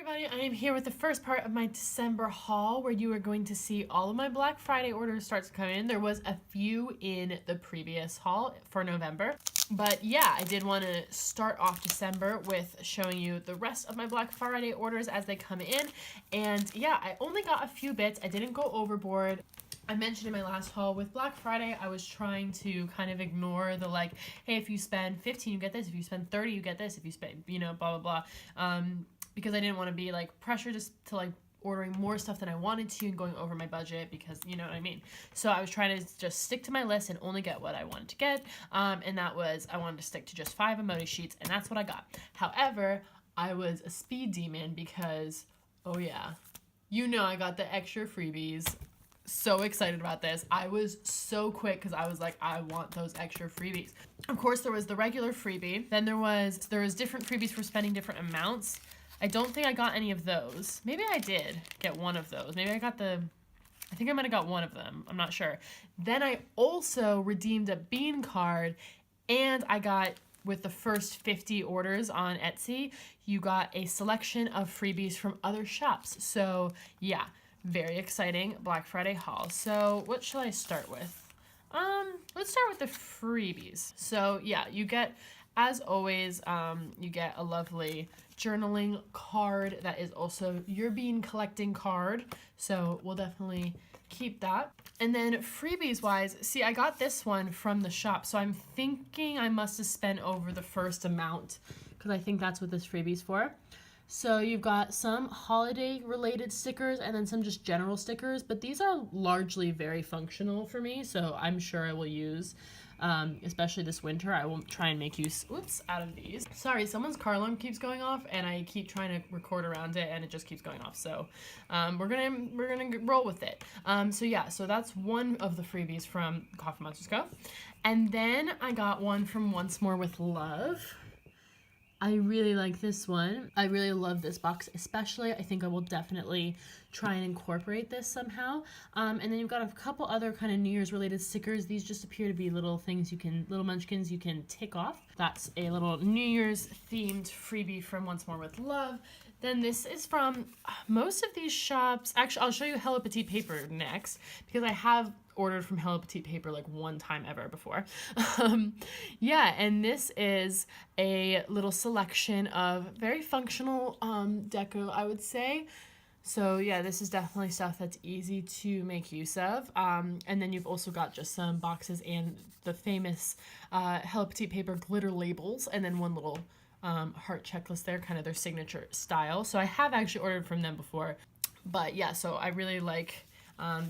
everybody, I am here with the first part of my December haul where you are going to see all of my Black Friday orders start to come in. There was a few in the previous haul for November, but yeah, I did want to start off December with showing you the rest of my Black Friday orders as they come in. And yeah, I only got a few bits. I didn't go overboard. I mentioned in my last haul with Black Friday, I was trying to kind of ignore the like, hey, if you spend 15, you get this. If you spend 30, you get this. If you spend, blah, blah, blah. Because I didn't want to be like pressured to like ordering more stuff than I wanted to and going over my budget because you know what I mean. So I was trying to just stick to my list and only get what I wanted to get. And that was, I wanted to stick to just 5 emoji sheets and that's what I got. However, I was a speed demon because, oh yeah, I got the extra freebies. So excited about this. I was so quick because I was like, I want those extra freebies. Of course, there was the regular freebie. Then there was different freebies for spending different amounts. I don't think I got any of those. Maybe I did get one of those. Maybe I think I might have got one of them. I'm not sure. Then I also redeemed a bean card and I got, with the first 50 orders on Etsy, you got a selection of freebies from other shops. So yeah, very exciting Black Friday haul. So what shall I start with? Let's start with the freebies. So yeah, you get, as always, you get a lovely journaling card that is also your bean collecting card. So we'll definitely keep that. And then freebies wise, see, I got this one from the shop. So I'm thinking I must have spent over the first amount because I think that's what this freebie's for. So you've got some holiday related stickers and then some just general stickers, but these are largely very functional for me. So I'm sure I will use, especially this winter, I will try and make use, out of these. Sorry, someone's car alarm keeps going off and I keep trying to record around it and it just keeps going off. So we're gonna roll with it. So yeah, so that's one of the freebies from Coffee Monsters Co. And then I got one from Once More with Love. I really like this one. I really love this box, especially. I think I will definitely try and incorporate this somehow. And then you've got a couple other kind of New Year's related stickers. These just appear to be little things little munchkins you can tick off. That's a little New Year's themed freebie from Once More with Love. Then this is from most of these shops. Actually, I'll show you Hello Petite Paper next because I have ordered from Hello Petite Paper like one time ever before. Yeah, and this is a little selection of very functional deco, I would say. So yeah, this is definitely stuff that's easy to make use of. And then you've also got just some boxes and the famous Hello Petite Paper glitter labels, and then one little heart checklist there, kind of their signature style. So I have actually ordered from them before, but yeah, so I really like,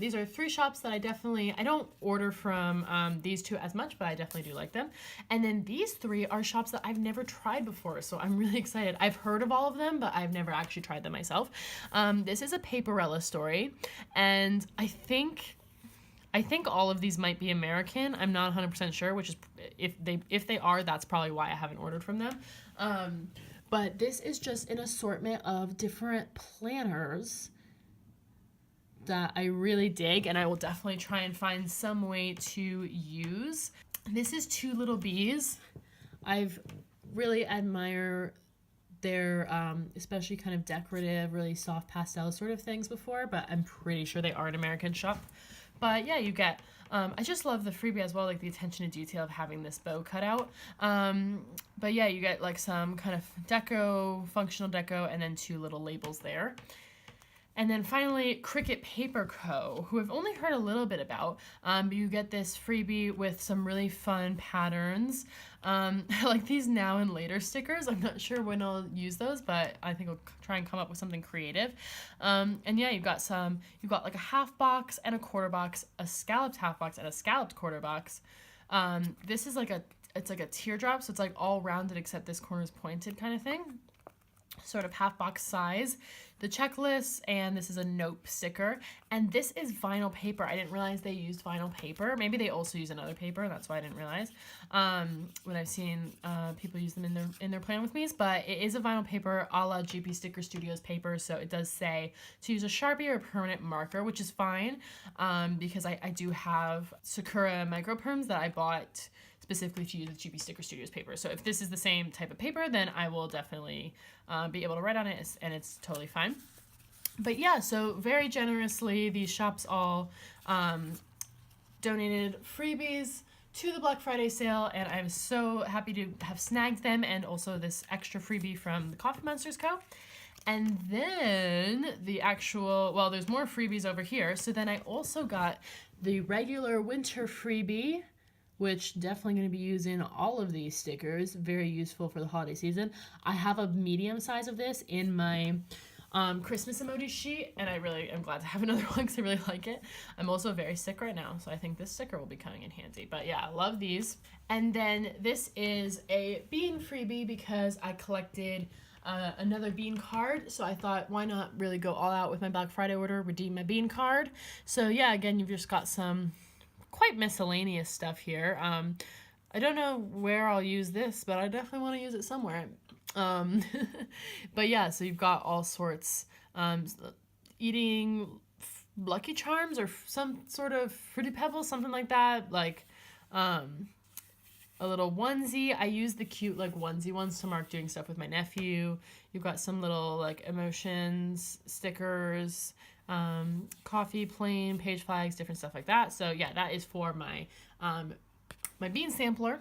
these are 3 shops that I don't order from these 2 as much, but I definitely do like them. And then these 3 are shops that I've never tried before, so I'm really excited. I've heard of all of them, but I've never actually tried them myself. This is a Paperella story, and I think all of these might be American. I'm not 100% sure, which is, if they are, that's probably why I haven't ordered from them. But this is just an assortment of different planners that I really dig, and I will definitely try and find some way to use. This is Two Little Bees. I've really admire their especially kind of decorative, really soft pastel sort of things before, but I'm pretty sure they are an American shop. But yeah, you get, I just love the freebie as well, like the attention to detail of having this bow cut out. But yeah, you get like some kind of deco, functional deco, and then 2 little labels there. And then finally, Cricut Paper Co., who I've only heard a little bit about, but you get this freebie with some really fun patterns. I like these now and later stickers. I'm not sure when I'll use those, but I think I'll try and come up with something creative. And yeah, you've got like a half box and a quarter box, a scalloped half box and a scalloped quarter box. This is it's like a teardrop, so it's like all rounded except this corner is pointed kind of thing. Sort of half box size. The checklist, and this is a nope sticker, and this is vinyl paper. I didn't realize they used vinyl paper. Maybe they also use another paper, that's why I didn't realize when I've seen people use them in their Plan With Me's, but it is a vinyl paper a la GP Sticker Studios paper, so it does say to use a Sharpie or a permanent marker, which is fine because I do have Sakura micro perms that I bought specifically to use with GB Sticker Studios paper. So if this is the same type of paper, then I will definitely be able to write on it, and it's totally fine. But yeah, so very generously, these shops all donated freebies to the Black Friday sale, and I'm so happy to have snagged them, and also this extra freebie from the Coffee Monsters Co. And then the actual, well, there's more freebies over here. So then I also got the regular winter freebie, which definitely going to be using all of these stickers. Very useful for the holiday season. I have a medium size of this in my Christmas emoji sheet, and I really am glad to have another one because I really like it. I'm also very sick right now, so I think this sticker will be coming in handy. But yeah, I love these. And then this is a bean freebie because I collected another bean card, so I thought, why not really go all out with my Black Friday order, redeem my bean card. So yeah, again, you've just got some quite miscellaneous stuff here. I don't know where I'll use this, but I definitely want to use it somewhere. But yeah, so you've got all sorts, eating Lucky Charms or some sort of Fruity Pebbles, something like that, like, a little onesie. I use the cute like onesie ones to mark doing stuff with my nephew. You've got some little like emotions, stickers, coffee, plain, page flags, different stuff like that. So yeah, that is for my my bean sampler.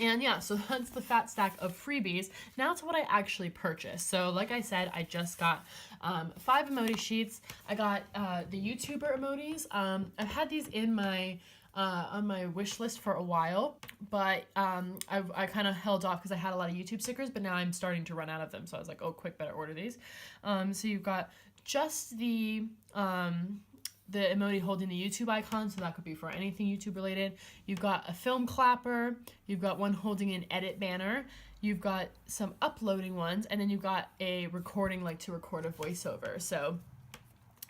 And yeah, so that's the fat stack of freebies. Now to what I actually purchased. So like I said, I just got 5 emoji sheets. I got the YouTuber emojis. I've had these in my on my wish list for a while, but I kind of held off because I had a lot of YouTube stickers, but now I'm starting to run out of them. So I was like, oh, quick, better order these. So you've got just the emoji holding the YouTube icon, so that could be for anything YouTube related. You've got a film clapper, you've got one holding an edit banner, you've got some uploading ones, and then you've got a recording, like to record a voiceover. So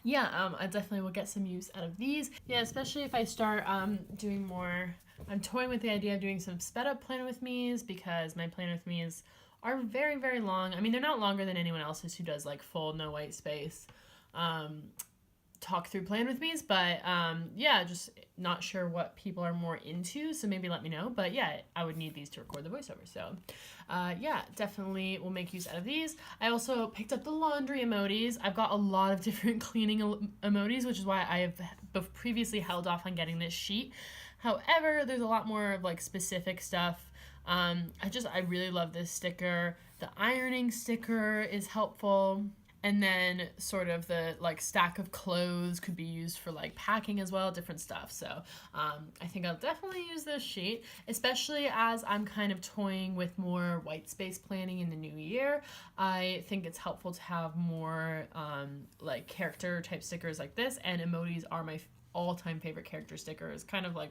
yeah, I definitely will get some use out of these. Yeah, especially if I start doing more, I'm toying with the idea of doing some sped up Plan With Me's, because my Plan With Me's are very, very long. I mean, they're not longer than anyone else's who does like full, no white space talk through Plan With Me's, but yeah, just not sure what people are more into, so maybe let me know. But yeah, I would need these to record the voiceover, so yeah, definitely will make use out of these. I also picked up the laundry emojis. I've got a lot of different cleaning emojis, which is why I have previously held off on getting this sheet. However, there's a lot more of like specific stuff. I really love this sticker. The ironing sticker is helpful. And then sort of the like stack of clothes could be used for like packing as well, different stuff. So I think I'll definitely use this sheet, especially as I'm kind of toying with more white space planning in the new year. I think it's helpful to have more like character type stickers like this, and emojis are my all-time favorite character stickers. Kind of like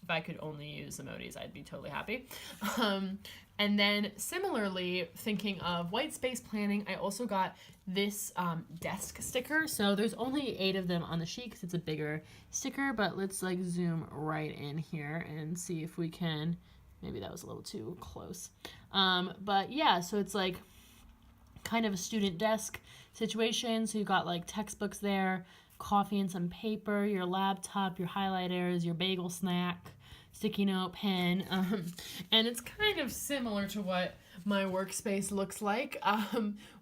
if I could only use emojis, I'd be totally happy. And then similarly, thinking of white space planning, I also got this desk sticker. So there's only 8 of them on the sheet because it's a bigger sticker, but let's like zoom right in here and see if we can, maybe that was a little too close. But yeah, so it's like kind of a student desk situation. So you've got like textbooks there, coffee and some paper, your laptop, your highlighters, your bagel snack, sticky note, pen, and it's kind of similar to what my workspace looks like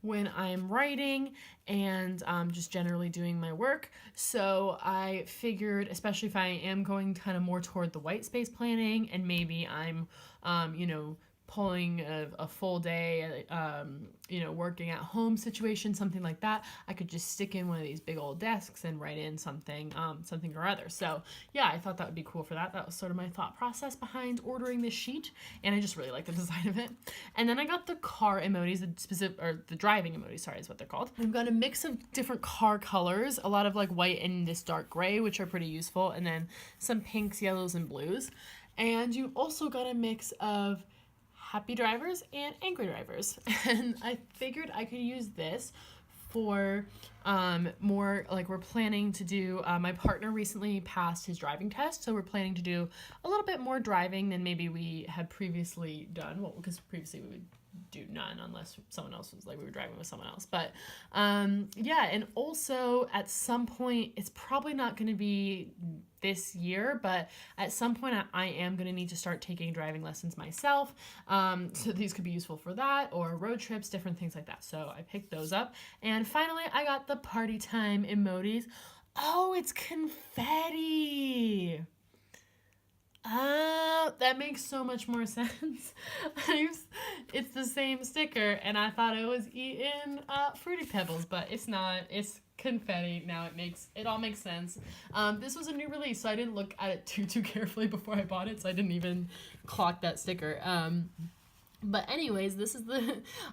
when I'm writing and just generally doing my work. So I figured, especially if I am going kind of more toward the white space planning, and maybe I'm, pulling a full day, working at home situation, something like that, I could just stick in one of these big old desks and write in something or other. So yeah, I thought that would be cool for that. That was sort of my thought process behind ordering this sheet, and I just really like the design of it. And then I got the car emojis, the driving emojis, sorry, is what they're called. I've got a mix of different car colors, a lot of like white and this dark gray, which are pretty useful, and then some pinks, yellows, and blues. And you also got a mix of happy drivers and angry drivers, and I figured I could use this for more like, we're planning to do, my partner recently passed his driving test, so we're planning to do a little bit more driving than maybe we had previously done, well, because previously we do none unless someone else was, like, we were driving with someone else. But yeah, and also at some point, it's probably not going to be this year, but at some point I am going to need to start taking driving lessons myself. So these could be useful for that, or road trips, different things like that. So I picked those up. And finally, I got the party time emojis. Oh, it's confetti. Oh, that makes so much more sense. It's the same sticker, and I thought it was eating Fruity Pebbles, but it's not. It's confetti. Now it all makes sense. This was a new release, so I didn't look at it too carefully before I bought it, so I didn't even clock that sticker. But anyways,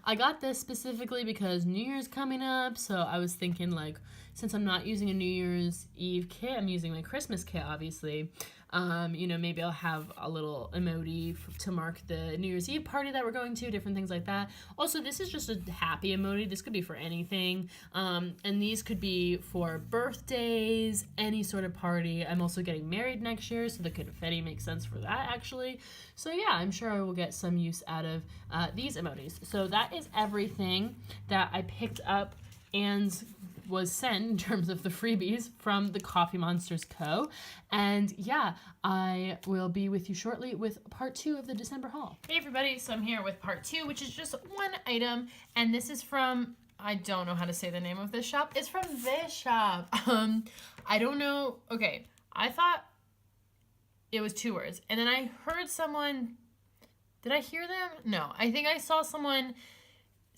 I got this specifically because New Year's coming up, so I was thinking, like, since I'm not using a New Year's Eve kit, I'm using my Christmas kit, obviously. Maybe I'll have a little emoji to mark the New Year's Eve party that we're going to, different things like that. Also, this is just a happy emoji. This could be for anything. And these could be for birthdays, any sort of party. I'm also getting married next year, so the confetti makes sense for that, actually. So yeah, I'm sure I will get some use out of these emojis. So that is everything that I picked up and was sent in terms of the freebies from the Coffee Monsters Co. And yeah, I will be with you shortly with part 2 of the December haul. Hey everybody, so I'm here with part 2, which is just one item, and this is from, I don't know how to say the name of this shop. It's from this shop. I don't know. Okay, I thought it was 2 words, and then I heard someone, did I hear them? No, I think I saw someone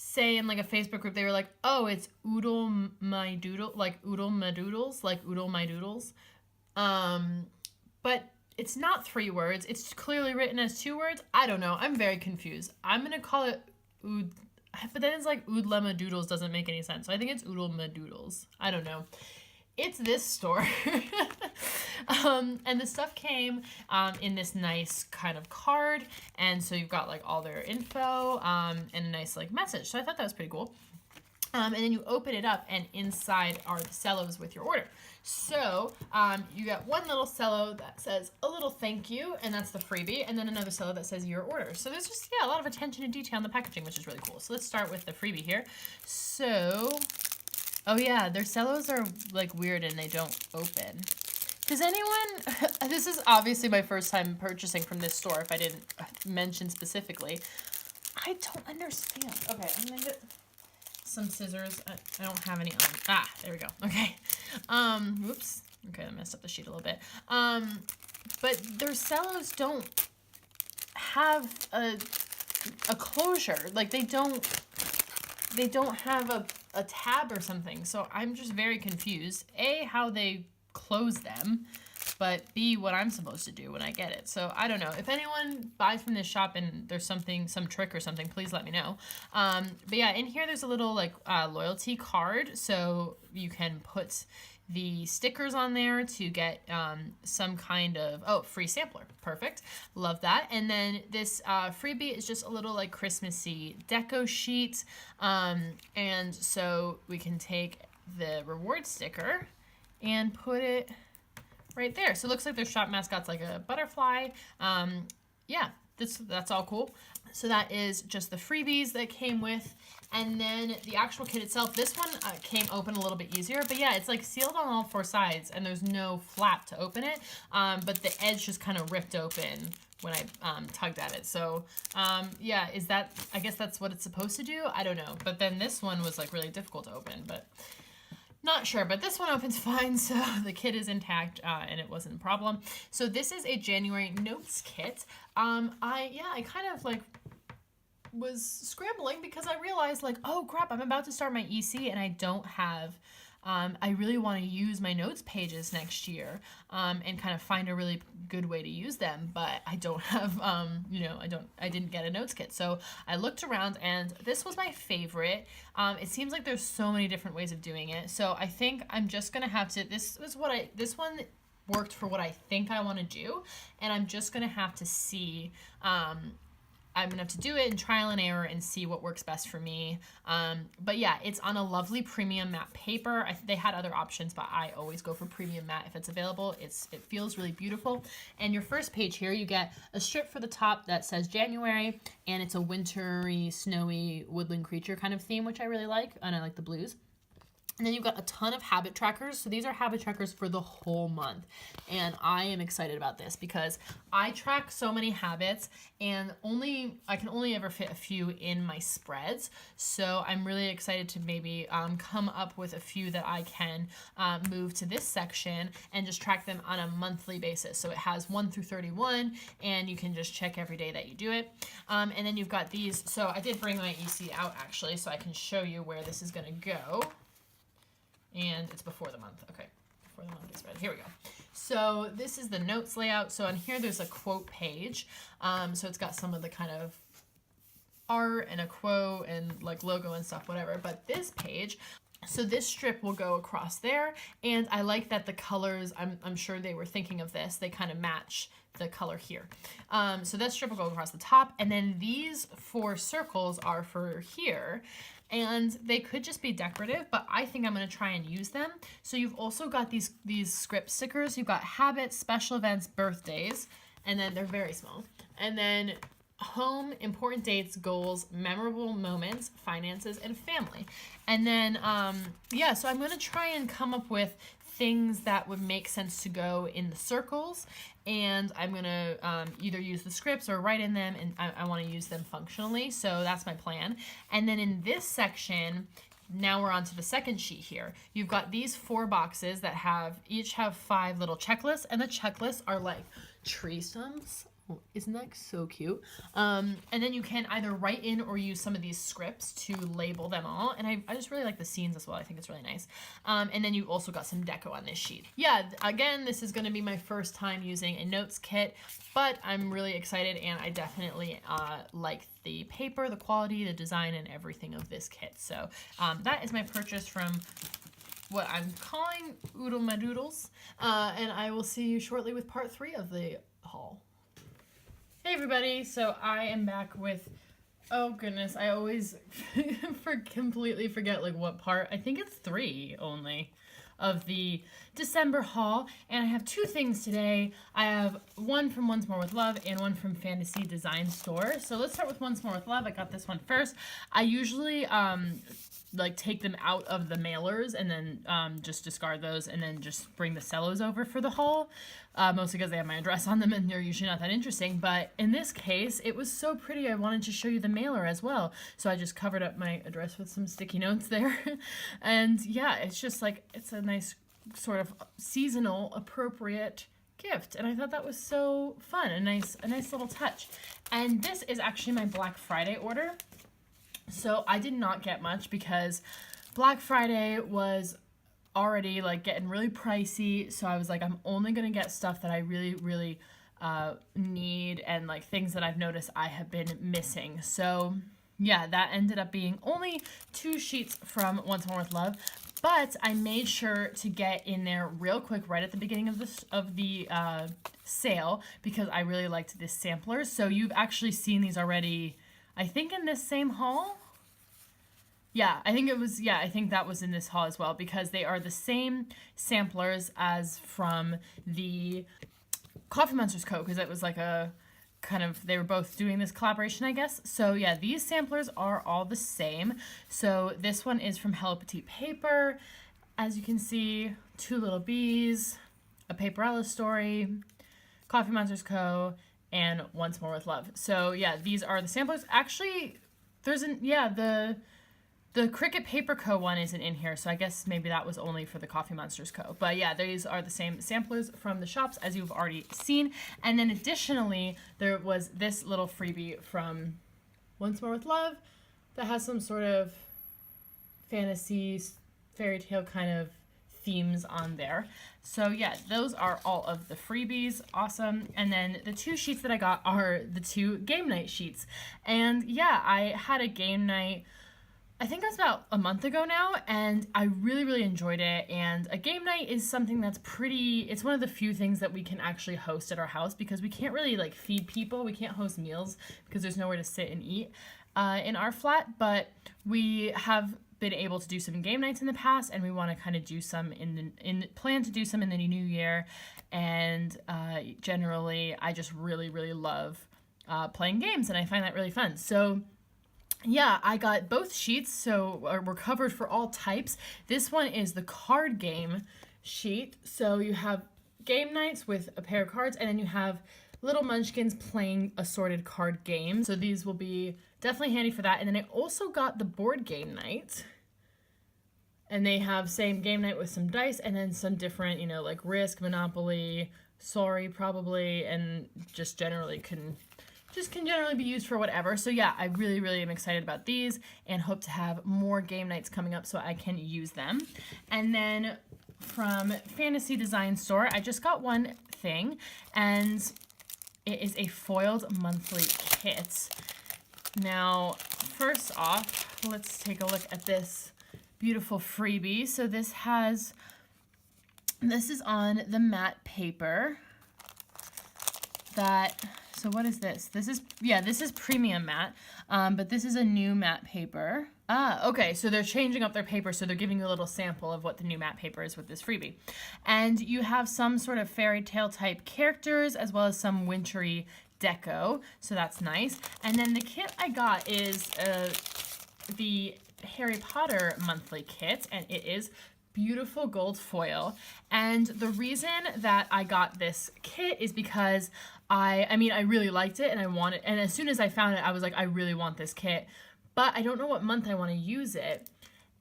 say in, like, a Facebook group, they were like, oh, it's oodle my doodle, like oodle my doodles, like oodle my doodles. But it's not 3 words. It's clearly written as 2 words. I don't know. I'm very confused. I'm going to call it ood, but then it's like oodle my doodles doesn't make any sense. So I think it's oodle my doodles. I don't know. It's this store. And the stuff came in this nice kind of card, and so you've got, like, all their info and a nice, like, message. So I thought that was pretty cool. And then you open it up, and inside are the cellos with your order. So you got one little cello that says a little thank you, and that's the freebie, and then another cello that says your order. So there's just, yeah, a lot of attention to detail in the packaging, which is really cool. So let's start with the freebie here. So, oh yeah, their cellos are, like, weird and they don't open. Does anyone, this is obviously my first time purchasing from this store, if I didn't mention specifically. I don't understand. Okay, I'm gonna get some scissors. I don't have any on. Ah, there we go. Okay. Whoops. Okay, I messed up the sheet a little bit. But their cellos don't have a closure. Like, they don't have a tab or something. So I'm just very confused. A, how they close them, but B, what I'm supposed to do when I get it. So I don't know. If anyone buys from this shop and there's some trick or something, please let me know. But yeah, in here there's a little, like, loyalty card, so you can put the stickers on there to get some kind of, free sampler. Perfect. Love that. And then this freebie is just a little, like, Christmassy deco sheet. And so we can take the reward sticker and put it right there. So it looks like their shop mascot's like a butterfly. Yeah, that's all cool. So that is just the freebies that came with. And then the actual kit itself, this one came open a little bit easier. But yeah, it's, like, sealed on all 4 sides, and there's no flap to open it. But the edge just kind of ripped open when I tugged at it. So yeah, I guess that's what it's supposed to do? I don't know. But then this one was, like, really difficult to open, but not sure, but this one opens fine, so the kit is intact, and it wasn't a problem. So this is a January notes kit. I kind of, like, was scrambling because I realized, like, oh crap, I'm about to start my EC and I don't have, I really want to use my notes pages next year, and kind of find a really good way to use them, but I don't have, I didn't get a notes kit. So I looked around and this was my favorite. It seems like there's so many different ways of doing it. So I think I'm just going to have to, this one worked for what I think I want to do. And I'm just going to have to see, I'm gonna have to do it and trial and error and see what works best for me. But yeah, it's on a lovely premium matte paper. They had other options, but I always go for premium matte if it's available. It feels really beautiful. And your first page here, you get a strip for the top that says January, and it's a wintry, snowy woodland creature kind of theme, which I really like, and I like the blues. And then you've got a ton of habit trackers. So these are habit trackers for the whole month. And I am excited about this because I track so many habits and I can only ever fit a few in my spreads. So I'm really excited to maybe come up with a few that I can move to this section and just track them on a monthly basis. So it has 1 through 31 and you can just check every day that you do it. And then you've got these. So I did bring my EC out actually so I can show you where this is gonna go. And it's before the month. Okay, before the month is ready. Here we go. So this is the notes layout. So on here, there's a quote page. So it's got some of the kind of art and a quote and like logo and stuff, whatever. But this page, so this strip will go across there. And I like that the colors, I'm sure they were thinking of this, they kind of match the color here. So that strip will go across the top. And then these 4 circles are for here. And they could just be decorative, but I think I'm gonna try and use them. So you've also got these script stickers. You've got habits, special events, birthdays, and then they're very small. And then home, important dates, goals, memorable moments, finances, and family. And then, yeah, so I'm gonna try and come up with things that would make sense to go in the circles, and I'm gonna either use the scripts or write in them, and I wanna use them functionally, so that's my plan. And then in this section, now we're on to the second sheet here. You've got these 4 boxes that each have 5 little checklists, and the checklists are like tree stumps. Oh, isn't that so cute? And then you can either write in or use some of these scripts to label them all. And I just really like the scenes as well. I think it's really nice. And then you've also got some deco on this sheet. Yeah, again, this is gonna be my first time using a notes kit, but I'm really excited and I definitely like the paper, the quality, the design, and everything of this kit. So that is my purchase from what I'm calling Oodle My Doodles. And I will see you shortly with part 3 of the haul. Hey everybody, so I am back with, oh goodness, I always completely forget like what part. I think it's 3 only of the December haul, and I have 2 things today. I have one from Once More With Love and one from Fantasy Design Store. So let's start with Once More With Love. I got this one first. I usually like take them out of the mailers and then just discard those and then just bring the cellos over for the haul, mostly because they have my address on them and they're usually not that interesting. But in this case, it was so pretty I wanted to show you the mailer as well, so I just covered up my address with some sticky notes there. And yeah, it's just like, it's a nice sort of seasonal appropriate gift, and I thought that was so fun, a nice little touch. And this is actually my Black Friday order. So I did not get much because Black Friday was already like getting really pricey. So I was like, I'm only gonna get stuff that I really, really need, and like things that I've noticed I have been missing. So yeah, that ended up being only 2 sheets from Once More With Love, but I made sure to get in there real quick right at the beginning of the sale because I really liked this sampler. So you've actually seen these already, I think, in this same haul. Yeah, I think that was in this haul as well because they are the same samplers as from the Coffee Monsters Co. because it was like a kind of, they were both doing this collaboration, I guess. So yeah, these samplers are all the same. So this one is from Hello Petite Paper. As you can see, 2 Little Bees, A Paperella Story, Coffee Monsters Co., and Once More With Love. So yeah, these are the samplers. Actually, the Cricut Paper Co. one isn't in here, so I guess maybe that was only for the Coffee Monsters Co. But yeah, these are the same samplers from the shops as you've already seen. And then additionally, there was this little freebie from Once More With Love that has some sort of fantasy, fairy tale kind of themes on there. So yeah, those are all of the freebies. Awesome. And then the 2 sheets that I got are the 2 game night sheets. And yeah, I had a game night I think it was about a month ago now, and I really, really enjoyed it. And a game night is something that's it's one of the few things that we can actually host at our house, because we can't really like feed people. We can't host meals because there's nowhere to sit and eat in our flat, but we have been able to do some game nights in the past, and we want to kind of do some plan to do some in the new year. And generally, I just really, really love playing games, and I find that really fun. So yeah, I got both sheets, so we're covered for all types. This one is the card game sheet. So you have game nights with a pair of cards, and then you have little munchkins playing assorted card games. So these will be definitely handy for that. And then I also got the board game night. And they have same game night with some dice, and then some different, like Risk, Monopoly, Sorry probably, and just generally can generally be used for whatever. So yeah, I really, really am excited about these and hope to have more game nights coming up so I can use them. And then from Fantasy Design Store, I just got one thing, and it is a foiled monthly kit. Now, first off, let's take a look at this beautiful freebie. So this is on the matte paper so what is this? This is premium matte, but this is a new matte paper. Okay, so they're changing up their paper, so they're giving you a little sample of what the new matte paper is with this freebie. And you have some sort of fairy tale type characters, as well as some wintry deco, so that's nice. And then the kit I got is the Harry Potter monthly kit, and it is beautiful gold foil. And the reason that I got this kit is because I really liked it, and I wanted, and as soon as I found it, I was like, I really want this kit, but I don't know what month I want to use it.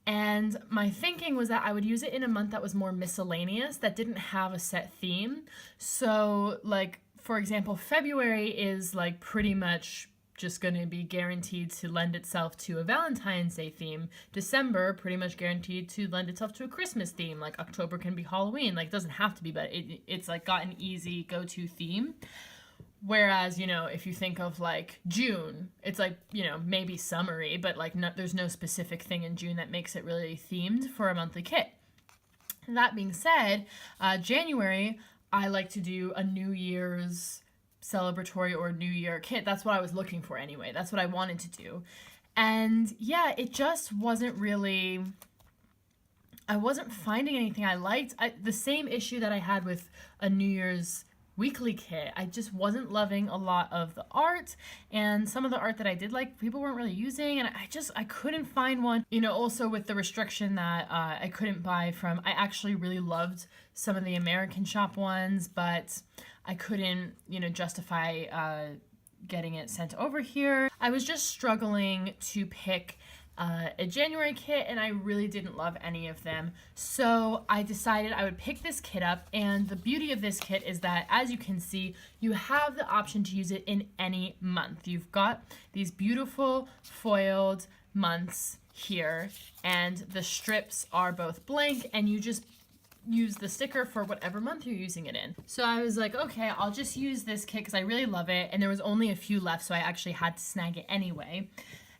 And my thinking was that I would use it in a month that was more miscellaneous, that didn't have a set theme. So like, for example, February is like pretty much just going to be guaranteed to lend itself to a Valentine's Day theme. December, pretty much guaranteed to lend itself to a Christmas theme. Like October can be Halloween. Like, it doesn't have to be, but it's like got an easy go-to theme. Whereas, if you think of like June, it's like, maybe summery, but like there's no specific thing in June that makes it really themed for a monthly kit. That being said, January, I like to do a New Year's celebratory or New Year kit. That's what I was looking for anyway. That's what I wanted to do. And yeah, it just wasn't really, I wasn't finding anything I liked. The same issue that I had with a New Year's weekly kit. I just wasn't loving a lot of the art, and some of the art that I did like, people weren't really using, and I couldn't find one. Also with the restriction that I couldn't buy from, I actually really loved some of the American shop ones, but I couldn't, justify getting it sent over here. I was just struggling to pick a January kit, and I really didn't love any of them. So I decided I would pick this kit up, and the beauty of this kit is that, as you can see, you have the option to use it in any month. You've got these beautiful foiled months here, and the strips are both blank, and you just use the sticker for whatever month you're using it in. So I was like, okay, I'll just use this kit because I really love it, and there was only a few left, so I actually had to snag it anyway.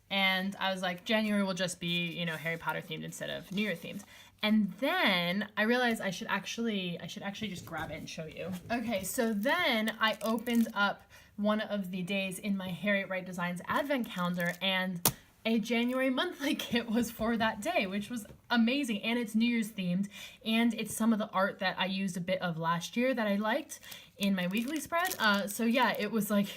And I was like, January will just be, Harry Potter themed instead of New Year themed. And then I realized I should actually just grab it and show you. Okay, so then I opened up one of the days in my Harriet Wright Designs advent calendar, and a January monthly kit was for that day, which was amazing. And it's New Year's themed, and it's some of the art that I used a bit of last year that I liked in my weekly spread. So yeah, it was like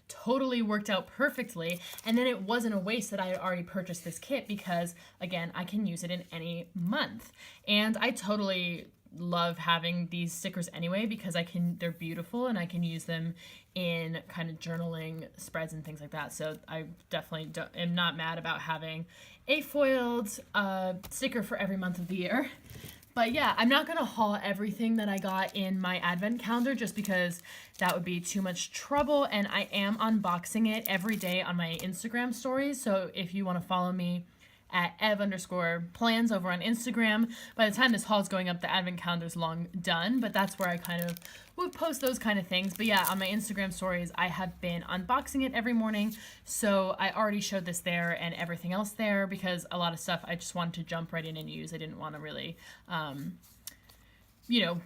totally worked out perfectly. And then it wasn't a waste that I had already purchased this kit, because again, I can use it in any month. And I totally love having these stickers anyway, because they're beautiful, and I can use them in kind of journaling spreads and things like that. So I definitely am not mad about having a foiled sticker for every month of the year. But yeah, I'm not going to haul everything that I got in my advent calendar, just because that would be too much trouble, and I am unboxing it every day on my Instagram stories. So if you want to follow me at @ev_plans over on Instagram. By the time this haul is going up, the advent calendar's long done, but that's where I kind of would post those kind of things. But yeah, on my Instagram stories, I have been unboxing it every morning. So I already showed this there and everything else there because a lot of stuff I just wanted to jump right in and use. I didn't want to really,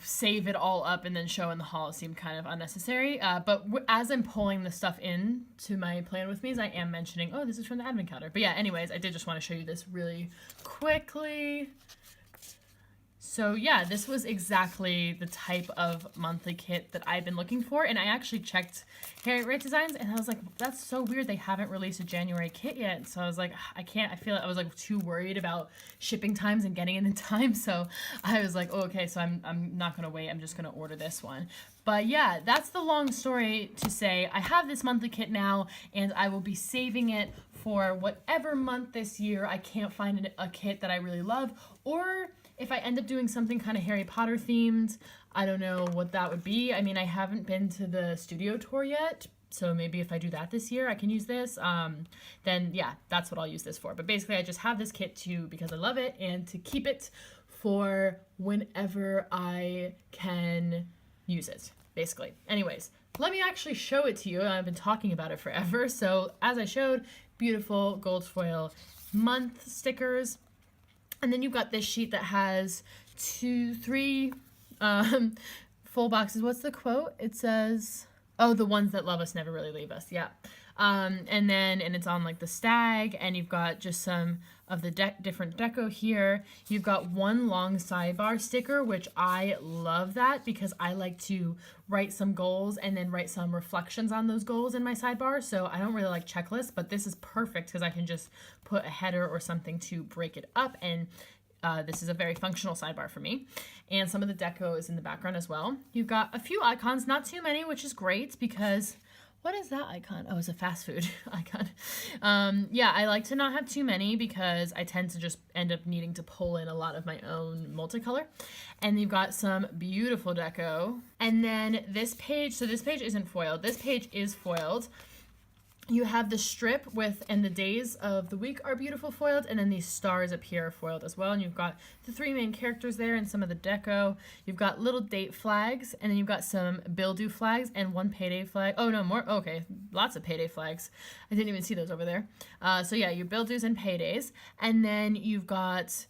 save it all up and then show in the haul. It seemed kind of unnecessary. But as I'm pulling the stuff in to my plan with me's, I am mentioning, oh, this is from the advent calendar. But yeah, anyways, I did just want to show you this really quickly. So yeah, this was exactly the type of monthly kit that I've been looking for. And I actually checked Harriet Rate Designs and I was like, that's so weird. They haven't released a January kit yet. So I was like, I feel like I was like too worried about shipping times and getting it in time. So I was like, oh, okay, so I'm not going to wait. I'm just going to order this one. But yeah, that's the long story to say I have this monthly kit now and I will be saving it for whatever month this year I can't find a kit that I really love, or if I end up doing something kind of Harry Potter themed, I don't know what that would be. I mean, I haven't been to the studio tour yet, so maybe if I do that this year, I can use this. Then yeah, that's what I'll use this for. But basically, I just have this kit because I love it and to keep it for whenever I can use it, basically. Anyways, let me actually show it to you. I've been talking about it forever. So as I showed, beautiful gold foil month stickers. And then you've got this sheet that has 3 full boxes. What's the quote? It says, oh, the ones that love us never really leave us. Yeah. And it's on like the stag, and you've got just some of the different deco here. You've got one long sidebar sticker, which I love that because I like to write some goals and then write some reflections on those goals in my sidebar. So I don't really like checklists, but this is perfect because I can just put a header or something to break it up. And this is a very functional sidebar for me. And some of the deco is in the background as well. You've got a few icons, not too many, which is great because what is that icon? Oh, it's a fast food icon. Yeah, I like to not have too many because I tend to just end up needing to pull in a lot of my own multicolor. And you've got some beautiful deco. And then this page, so this page isn't foiled. This page is foiled. You have the strip and the days of the week are beautiful foiled, and then these stars up here are foiled as well. And you've got the 3 main characters there and some of the deco. You've got little date flags, and then you've got some bill due flags and 1 payday flag. Oh, no, more. Okay, lots of payday flags. I didn't even see those over there. So yeah, your bill dues and paydays. And then you've got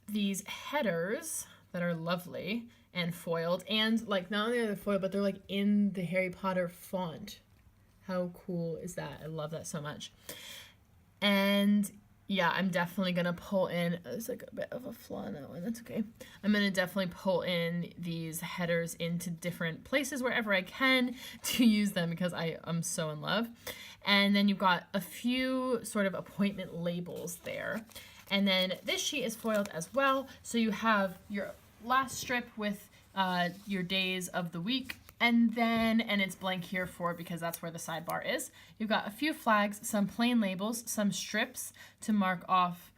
these headers that are lovely and foiled. And like not only are they foiled, but they're like in the Harry Potter font. How cool is that? I love that so much. And yeah, I'm definitely going to pull in, there's like a bit of a flaw in that one, that's okay. I'm going to definitely pull in these headers into different places wherever I can to use them because I'm so in love. And then you've got a few sort of appointment labels there. And then this sheet is foiled as well. So you have your last strip with your days of the week. And it's blank here because that's where the sidebar is. You've got a few flags, some plain labels, some strips to mark off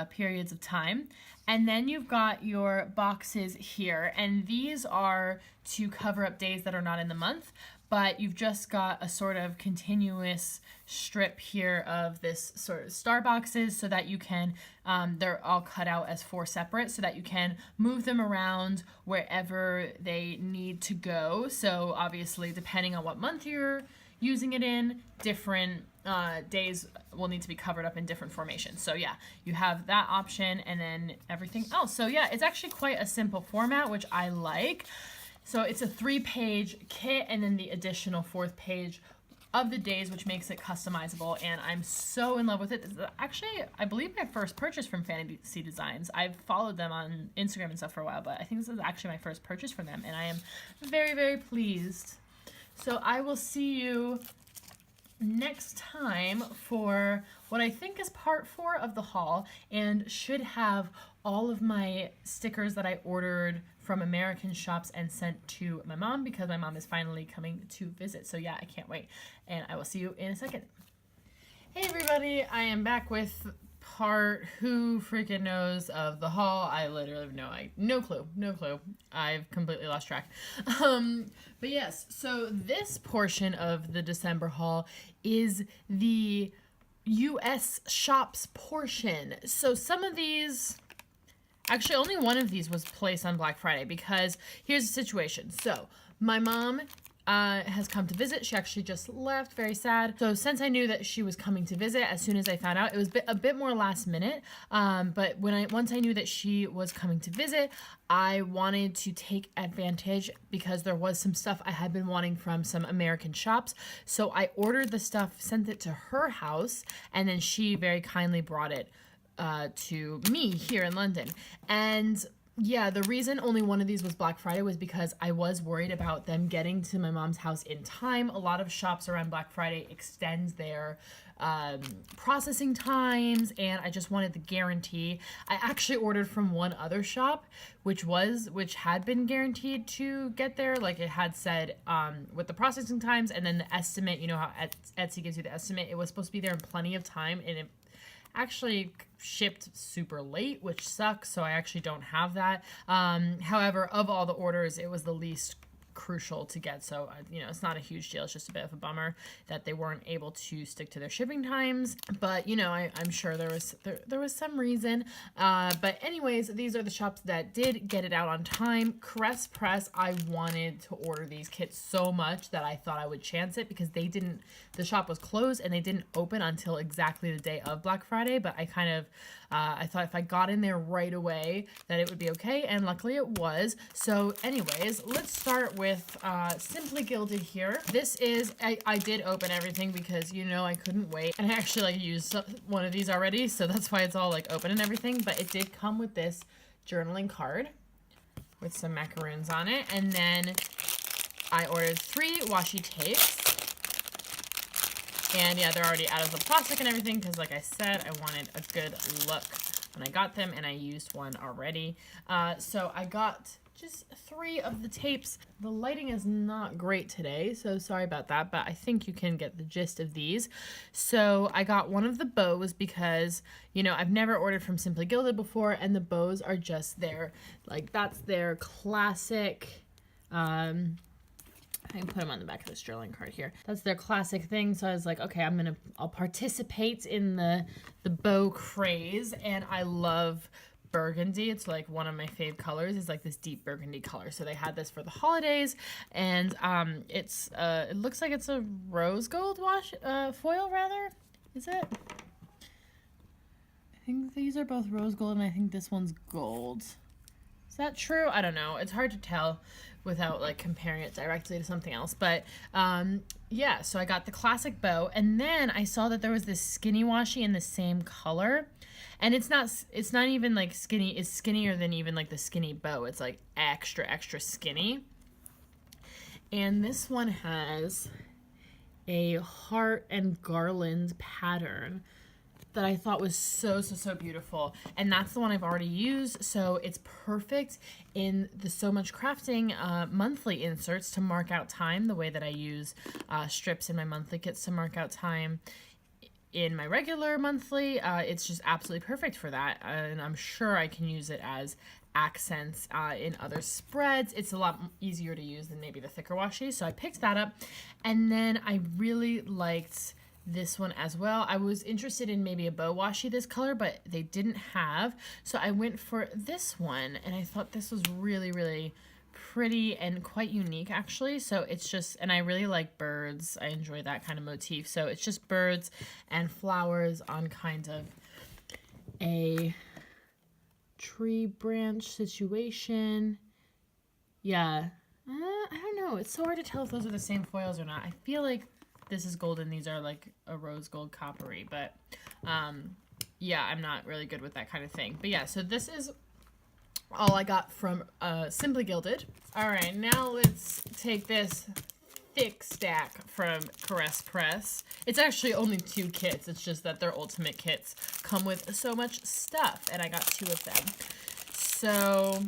periods of time. And then you've got your boxes here. And these are to cover up days that are not in the month. But you've just got a sort of continuous strip here of this sort of star boxes so that you can, they're all cut out as 4 separate so that you can move them around wherever they need to go. So obviously, depending on what month you're using it in, different days will need to be covered up in different formations. So yeah, you have that option and then everything else. So yeah, it's actually quite a simple format, which I like. So it's a 3-page kit and then the additional 4th page of the days, which makes it customizable. And I'm so in love with it. This is actually, I believe, my first purchase from Fantasy Designs. I've followed them on Instagram and stuff for a while, but I think this is actually my first purchase from them. And I am very, very pleased. So I will see you next time for what I think is part 4 of the haul and should have all of my stickers that I ordered from American shops and sent to my mom because my mom is finally coming to visit. So yeah, I can't wait. And I will see you in a second. Hey everybody, I am back with part who freaking knows of the haul. I literally have no clue. I've completely lost track. But yes, so this portion of the December haul is the US shops portion. So some of these, actually only one of these was placed on Black Friday, because here's the situation. So my mom has come to visit. She actually just left, very sad. So since I knew that she was coming to visit, as soon as I found out, it was a bit more last minute. But once I knew that she was coming to visit, I wanted to take advantage because there was some stuff I had been wanting from some American shops. So I ordered the stuff, sent it to her house, and then she very kindly brought it to me here in London. And yeah, the reason only one of these was Black Friday was because I was worried about them getting to my mom's house in time. A lot of shops around Black Friday extend their processing times, and I just wanted the guarantee. I actually ordered from one other shop, which had been guaranteed to get there. Like it had said with the processing times, and then the estimate, you know how Etsy gives you the estimate, it was supposed to be there in plenty of time, and it actually shipped super late, which sucks, so I actually don't have that. However, of all the orders, it was the least crucial to get, so you know, it's not a huge deal. It's just a bit of a bummer that they weren't able to stick to their shipping times, but you know, I'm sure there was some reason. But anyways, these are the shops that did get it out on time. Caress Press, I wanted to order these kits so much that I thought I would chance it, because the shop was closed and they didn't open until exactly the day of Black Friday, but I kind of I thought if I got in there right away that it would be okay, and luckily it was. So anyways, let's start with Simply Gilded here. This is, I did open everything because, you know, I couldn't wait. And I actually used one of these already, so that's why it's all like open and everything. But it did come with this journaling card with some macaroons on it. And then I ordered 3 washi tapes. And yeah, they're already out of the plastic and everything because, like I said, I wanted a good look when I got them, and I used one already. So I got just 3 of the tapes. The lighting is not great today, so sorry about that, but I think you can get the gist of these. So I got one of the bows because, you know, I've never ordered from Simply Gilded before, and the bows are just like, that's their classic, I can put them on the back of this journaling card here. That's their classic thing. So I was like, okay, I'll participate in the bow craze. And I love burgundy. It's like one of my fave colors. It's like this deep burgundy color. So they had this for the holidays, and it looks like it's a rose gold foil rather. Is it? I think these are both rose gold, and I think this one's gold. Is that true? I don't know. It's hard to tell without like comparing it directly to something else. But yeah, so I got the classic bow, and then I saw that there was this skinny washi in the same color. And it's not even like skinny, it's skinnier than even like the skinny bow. It's like extra, extra skinny. And this one has a heart and garland pattern that I thought was so, so, so beautiful. And that's the one I've already used, so it's perfect in the So Much Crafting monthly inserts to mark out time, the way that I use strips in my monthly kits to mark out time in my regular monthly. It's just absolutely perfect for that, and I'm sure I can use it as accents in other spreads. It's a lot easier to use than maybe the thicker washi, so I picked that up. And then I really liked this one as well. I was interested in maybe a bow washi this color, but they didn't have, so I went for this one, and I thought this was really, really pretty and quite unique actually. So it's just, and I really like birds. I enjoy that kind of motif. So it's just birds and flowers on kind of a tree branch situation. Yeah, I don't know. It's so hard to tell if those are the same foils or not. I feel like this is gold and these are like a rose gold coppery, but yeah, I'm not really good with that kind of thing. But yeah, so this is all I got from Simply Gilded. All right, now let's take this thick stack from Caress Press. It's actually only 2 kits. It's just that their ultimate kits come with so much stuff, and I got 2 of them. So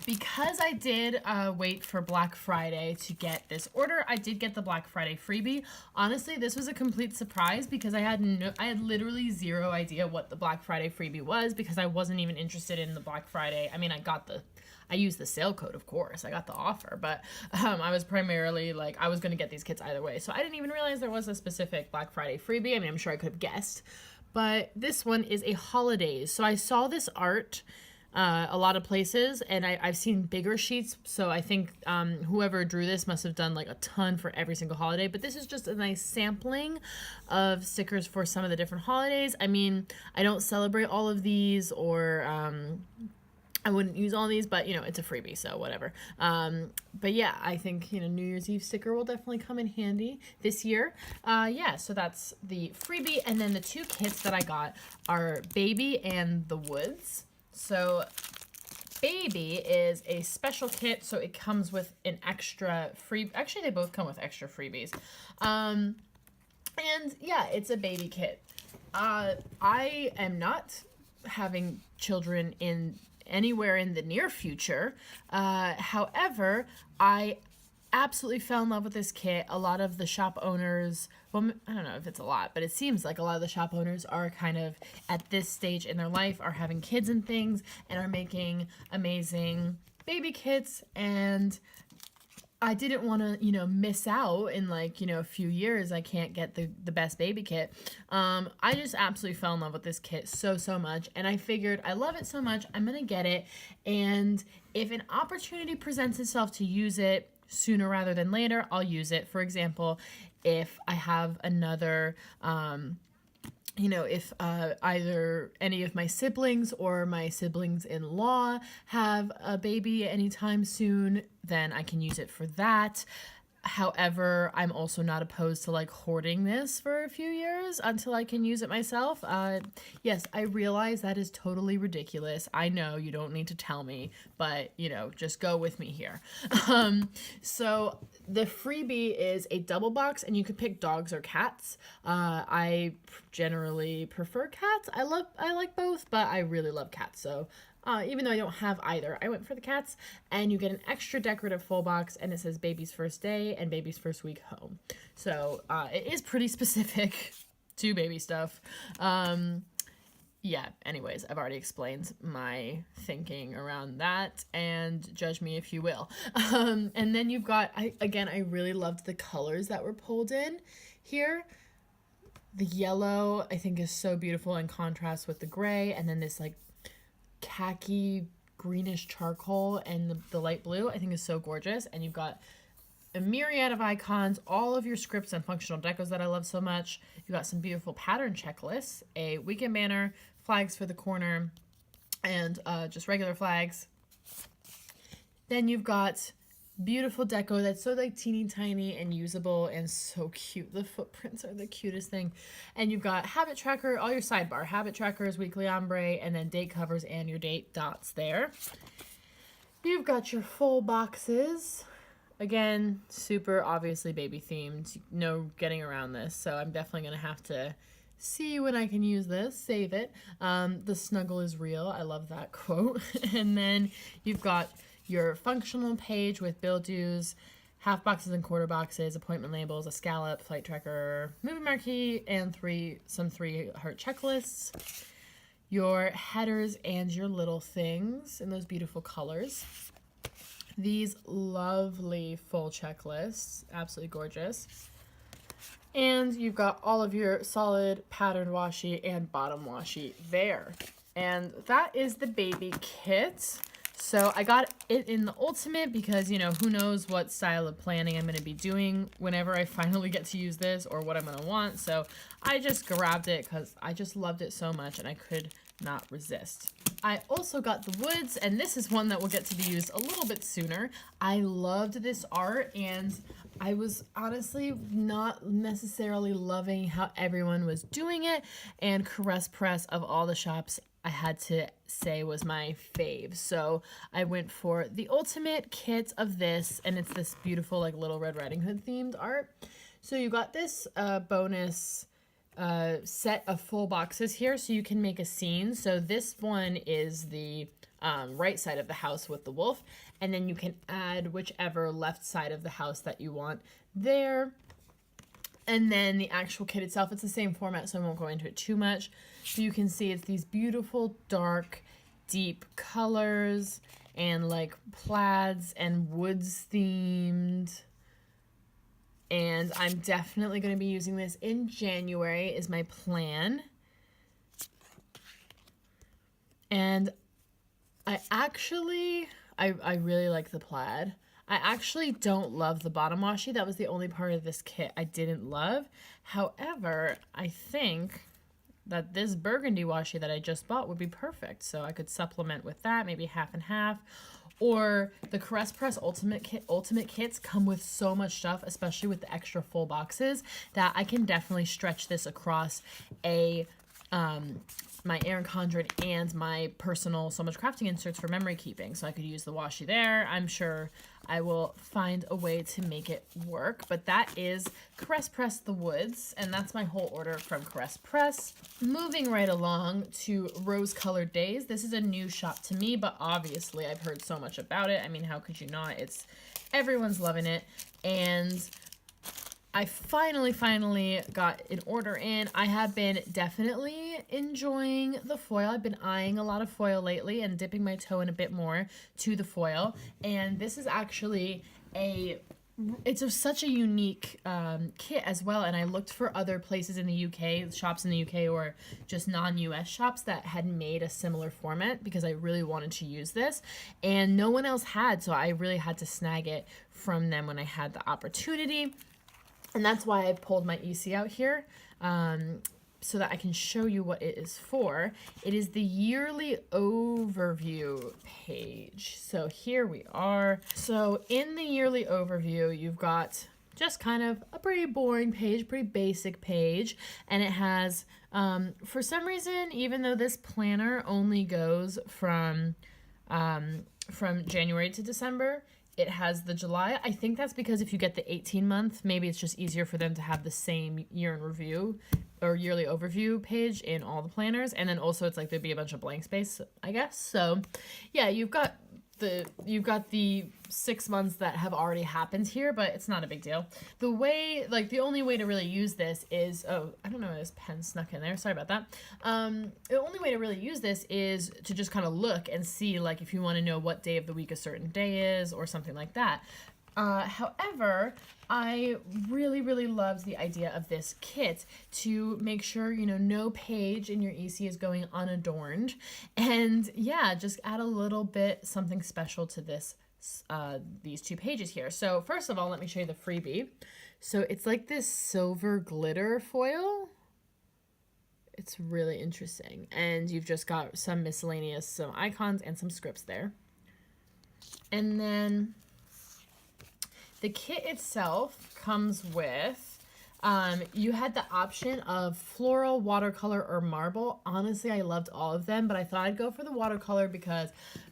because I did wait for Black Friday to get this order, I did get the Black Friday freebie. Honestly, this was a complete surprise because I had literally zero idea what the Black Friday freebie was because I wasn't even interested in the Black Friday. I mean, I used the sale code, of course. I got the offer, but I was primarily like, I was going to get these kits either way. So I didn't even realize there was a specific Black Friday freebie. I mean, I'm sure I could have guessed, but this one is a holidays. So I saw this art a lot of places, and I've seen bigger sheets, so I think whoever drew this must have done like a ton for every single holiday, but this is just a nice sampling of stickers for some of the different holidays. I mean, I don't celebrate all of these, or I wouldn't use all these, but, you know, it's a freebie, so whatever. But yeah, I think, you know, New Year's Eve sticker will definitely come in handy this year. Yeah, so that's the freebie, and then the two kits that I got are Baby and The Woods. So Baby is a special kit, so it comes with an extra free, actually they both come with extra freebies. And yeah, it's a baby kit. I am not having children anywhere in the near future. However, I absolutely fell in love with this kit. A lot of the shop owners, well, I don't know if it's a lot, but it seems like a lot of the shop owners are kind of at this stage in their life, are having kids and things, and are making amazing baby kits. And I didn't want to, you know, miss out in like, you know, a few years. I can't get the best baby kit. I just absolutely fell in love with this kit so much. And I figured I love it so much, I'm going to get it. And if an opportunity presents itself to use it sooner rather than later, I'll use it. For example, if I have another, you know, if either any of my siblings or my siblings-in-law have a baby anytime soon, then I can use it for that. However, I'm also not opposed to like hoarding this for a few years until I can use it myself. Yes, I realize that is totally ridiculous. I know you don't need to tell me, but you know, just go with me here. So the freebie is a double box, and you can pick dogs or cats. I generally prefer cats. I like both, but I really love cats. So even though I don't have either, I went for the cats, and you get an extra decorative full box, and it says baby's first day and baby's first week home. So it is pretty specific to baby stuff. Yeah, anyways, I've already explained my thinking around that, and judge me if you will. And then you've got, I really loved the colors that were pulled in here. The yellow, I think, is so beautiful in contrast with the gray, and then this like khaki greenish charcoal and the light blue, I think, is so gorgeous. And you've got a myriad of icons, all of your scripts and functional decos that I love so much. You've got some beautiful pattern checklists, a weekend banner, flags for the corner, and just regular flags. Then you've got beautiful deco that's so like teeny tiny and usable and so cute. The footprints are the cutest thing. And you've got habit tracker, all your sidebar habit trackers, weekly ombre, and then date covers and your date dots there. You've got your full boxes. Again, super obviously baby themed, no getting around this, so I'm definitely gonna have to see when I can use this, save it. The snuggle is real, I love that quote. And then you've got your functional page with bill dues, half boxes and quarter boxes, appointment labels, a scallop, flight tracker, movie marquee, and some three heart checklists. Your headers and your little things in those beautiful colors. These lovely full checklists, absolutely gorgeous. And you've got all of your solid pattern washi and bottom washi there. And that is the baby kit. So I got it in the ultimate because, you know, who knows what style of planning I'm going to be doing whenever I finally get to use this, or what I'm going to want. So I just grabbed it because I just loved it so much and I could not resist. I also got the Woods, and this is one that will get to be used a little bit sooner. I loved this art, and I was honestly not necessarily loving how everyone was doing it, and Caress Press of all the shops I had to say was my fave. So I went for the ultimate kit of this, and it's this beautiful like Little Red Riding Hood themed art. So you got this bonus set of full boxes here, so you can make a scene. So this one is the right side of the house with the wolf. And then you can add whichever left side of the house that you want there. And then the actual kit itself, it's the same format, so I won't go into it too much. But you can see it's these beautiful, dark, deep colors and like plaids and woods themed. And I'm definitely going to be using this in January is my plan. And I really like the plaid. I actually don't love the bottom washi. That was the only part of this kit I didn't love. However, I think that this burgundy washi that I just bought would be perfect. So I could supplement with that, maybe half and half. Or the Caress Press Ultimate Kits come with so much stuff, especially with the extra full boxes, that I can definitely stretch this across my Erin Condren and my personal So Much Crafting inserts for memory keeping. So I could use the washi there. I'm sure I will find a way to make it work. But that is Caress Press The Woods, and that's my whole order from Caress Press. Moving right along to Rose Colored Days. This is a new shop to me, but obviously I've heard so much about it. I mean, how could you not? Everyone's loving it. And I finally got an order in. I have been definitely enjoying the foil. I've been eyeing a lot of foil lately and dipping my toe in a bit more to the foil. And this is actually such a unique kit as well. And I looked for other places in the UK, shops in the UK or just non-US shops that had made a similar format because I really wanted to use this. And no one else had, so I really had to snag it from them when I had the opportunity. And that's why I pulled my EC out here, so that I can show you what it is for. It is the yearly overview page. So here we are. So in the yearly overview, you've got just kind of a pretty boring page, pretty basic page. And it has, for some reason, even though this planner only goes from January to December, it has the July. I think that's because if you get the 18-month, maybe it's just easier for them to have the same year in review or yearly overview page in all the planners. And then also it's like there'd be a bunch of blank space, I guess. So yeah, you've got the 6 months that have already happened here, but it's not a big deal. The only way to really use this is, oh, I don't know, this pen snuck in there. Sorry about that. The only way to really use this is to just kind of look and see, like, if you want to know what day of the week a certain day is or something like that. However, I really loved the idea of this kit to make sure, no page in your EC is going unadorned. And yeah, just add a little bit something special to these two pages here. So first of all, let me show you the freebie. So it's like this silver glitter foil. It's really interesting. And you've just got some icons and some scripts there. And then the kit itself comes with, you had the option of floral, watercolor, or marble. Honestly, I loved all of them, but I thought I'd go for the watercolor because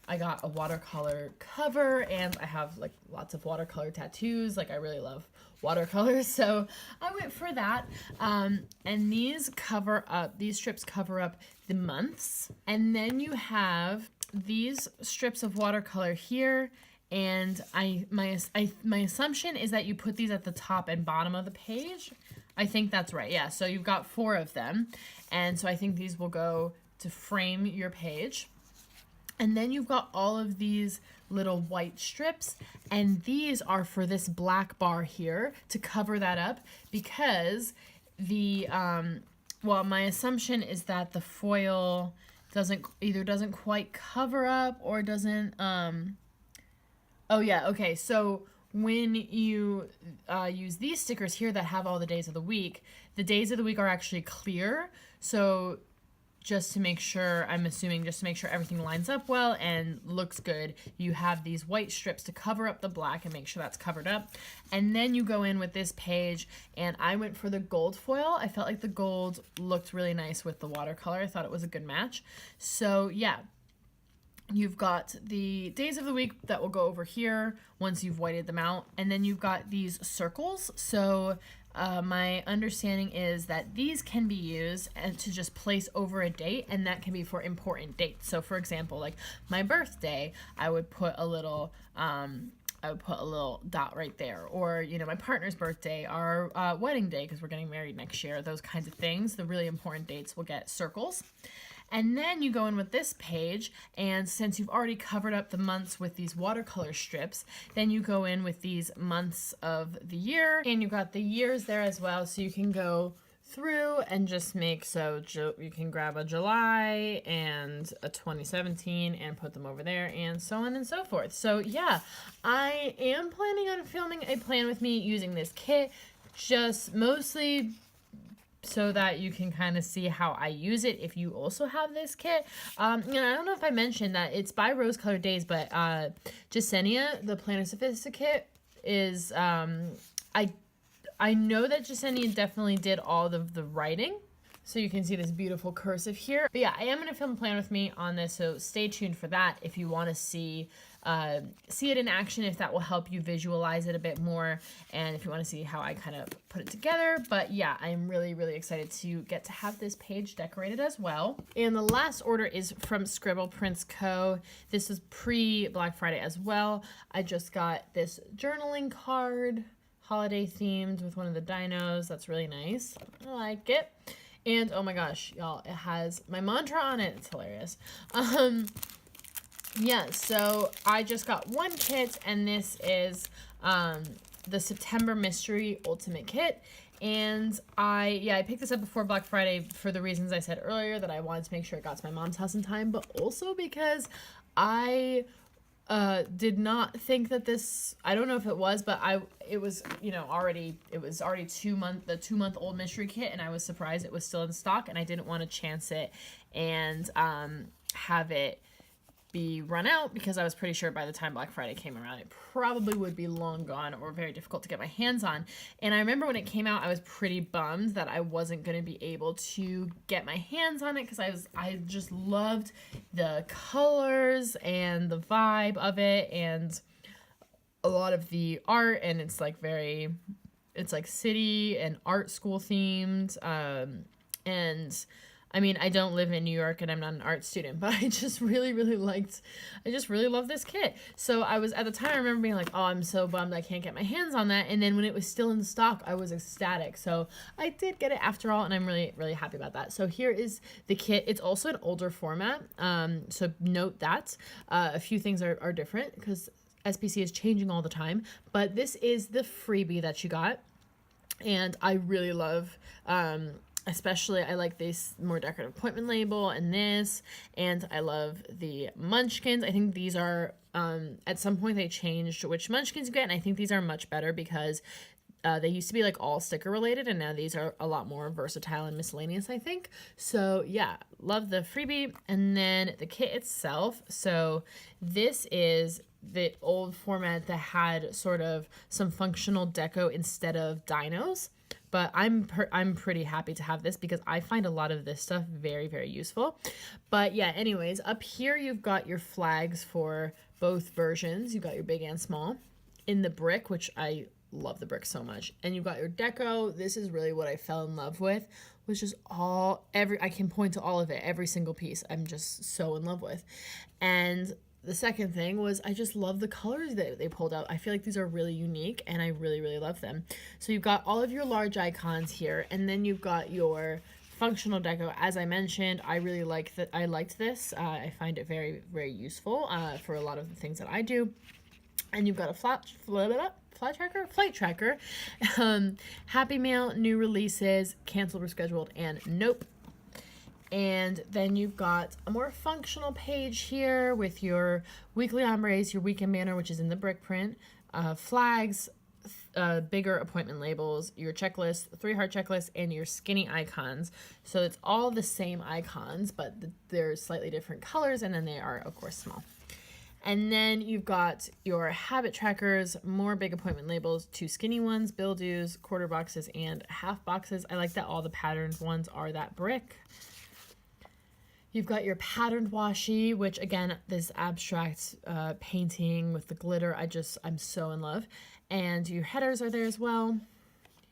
I got a watercolor cover and I have like lots of watercolor tattoos. Like I really love watercolors, so I went for that. And these strips cover up the months. And then you have these strips of watercolor here. And my assumption is that you put these at the top and bottom of the page. I think that's right. Yeah, so you've got 4 of them. And so I think these will go to frame your page. And then you've got all of these little white strips. And these are for this black bar here to cover that up because my assumption is that the foil doesn't quite cover up or doesn't, oh yeah, okay, so when you use these stickers here that have all the days of the week are actually clear. So just to make sure everything lines up well and looks good, you have these white strips to cover up the black and make sure that's covered up. And then you go in with this page, and I went for the gold foil. I felt like the gold looked really nice with the watercolor. I thought it was a good match. So yeah. You've got the days of the week that will go over here once you've whited them out. And then you've got these circles. So My understanding is that these can be used to just place over a date, and that can be for important dates. So for example, like my birthday, I would put a little dot right there, or you know, my partner's birthday, our wedding day, because we're getting married next year, those kinds of things. The really important dates will get circles. And then you go in with this page, and since you've already covered up the months with these watercolor strips, then you go in with these months of the year, and you've got the years there as well, so you can go through and just make, so you can grab a July and a 2017 and put them over there, and so on and so forth. So yeah, I am planning on filming a plan with me using this kit, just mostly so that you can kind of see how I use it if you also have this kit. I don't know if I mentioned that it's by Rose Colored Days, but Jasenia, the Planner Sophisticate, is, I know that Jasenia definitely did all of the writing. So you can see this beautiful cursive here. But yeah, I am going to film a plan with me on this, so stay tuned for that if you want to see it in action, if that will help you visualize it a bit more, and if you want to see how I kind of put it together. But yeah, I'm really, really excited to get to have this page decorated as well. And the last order is from Scribble Prints Co. This is pre-Black Friday as well. I just got this journaling card, holiday themed, with one of the dinos. That's really nice. I like it. And oh my gosh, y'all, it has my mantra on it. It's hilarious. Yeah, so I just got one kit, and this is the September Mystery Ultimate Kit. And I picked this up before Black Friday for the reasons I said earlier, that I wanted to make sure it got to my mom's house in time, but also because I did not think that this, I don't know if it was, but it was, you know, already 2-month old mystery kit, and I was surprised it was still in stock, and I didn't want to chance it and have it be run out, because I was pretty sure by the time Black Friday came around it probably would be long gone or very difficult to get my hands on. And I remember when it came out, I was pretty bummed that I wasn't going to be able to get my hands on it, because I just loved the colors and the vibe of it and a lot of the art, and it's like city and art school themed, and I mean, I don't live in New York and I'm not an art student, but I just really love this kit. So I was, at the time, I remember being like, oh, I'm so bummed I can't get my hands on that. And then when it was still in stock, I was ecstatic. So I did get it after all, and I'm really, really happy about that. So here is the kit. It's also an older format. So note that a few things are different, because SPC is changing all the time, but this is the freebie that you got. And I really love, especially, I like this more decorative appointment label and this, and I love the munchkins. I think these are, at some point they changed which munchkins you get, and I think these are much better, because they used to be like all sticker related, and now these are a lot more versatile and miscellaneous, I think. So yeah, love the freebie. And then the kit itself. So this is the old format that had sort of some functional deco instead of dinos. But I'm pretty happy to have this, because I find a lot of this stuff very, very useful. But yeah, anyways, up here you've got your flags for both versions. You've got your big and small in the brick, which I love the brick so much. And you've got your deco. This is really what I fell in love with, was just I can point to all of it, every single piece I'm just so in love with. And the second thing was, I just love the colors that they pulled out. I feel like these are really unique, and I really, really love them. So you've got all of your large icons here, and then you've got your functional deco. As I mentioned, I really like that. I liked this. I find it very, very useful for a lot of the things that I do. And you've got a flight tracker, Happy Mail, new releases, canceled, rescheduled, and nope. And then you've got a more functional page here with your weekly ombres, your weekend banner, which is in the brick print, flags, bigger appointment labels, your checklist, 3-heart checklist, and your skinny icons. So it's all the same icons, but they're slightly different colors, and then they are, of course, small. And then you've got your habit trackers, more big appointment labels, 2 skinny ones, bill dues, quarter boxes, and half boxes. I like that all the patterned ones are that brick. You've got your patterned washi, which again, this abstract painting with the glitter, I'm so in love. And your headers are there as well.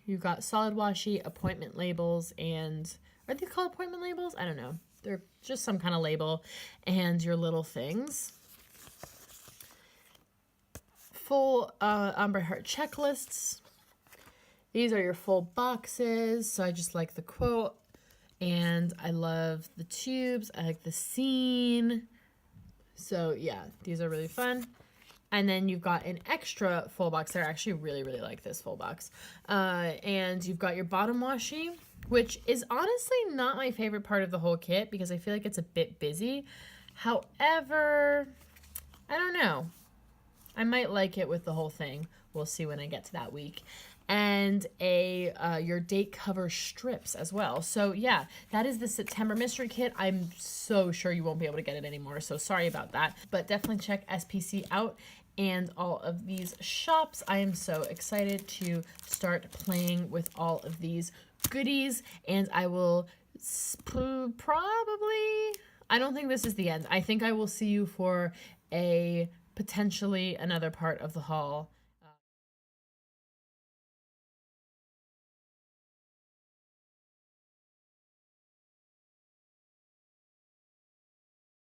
You've got solid washi, appointment labels, and are they called appointment labels? I don't know. They're just some kind of label, and your little things. Full ombre heart checklists. These are your full boxes. So I just like the quote, and I love the tubes. I like the scene. So yeah, these are really fun. And then you've got an extra full box there. I actually really, really like this full box. And you've got your bottom washi, which is honestly not my favorite part of the whole kit because I feel like it's a bit busy. However, I don't know. I might like it with the whole thing. We'll see when I get to that week. And your date cover strips as well. So yeah, that is the September mystery kit. I'm so sure you won't be able to get it anymore, so sorry about that. But definitely check SPC out and all of these shops. I am so excited to start playing with all of these goodies, and I will probably, I don't think this is the end. I think I will see you for potentially another part of the haul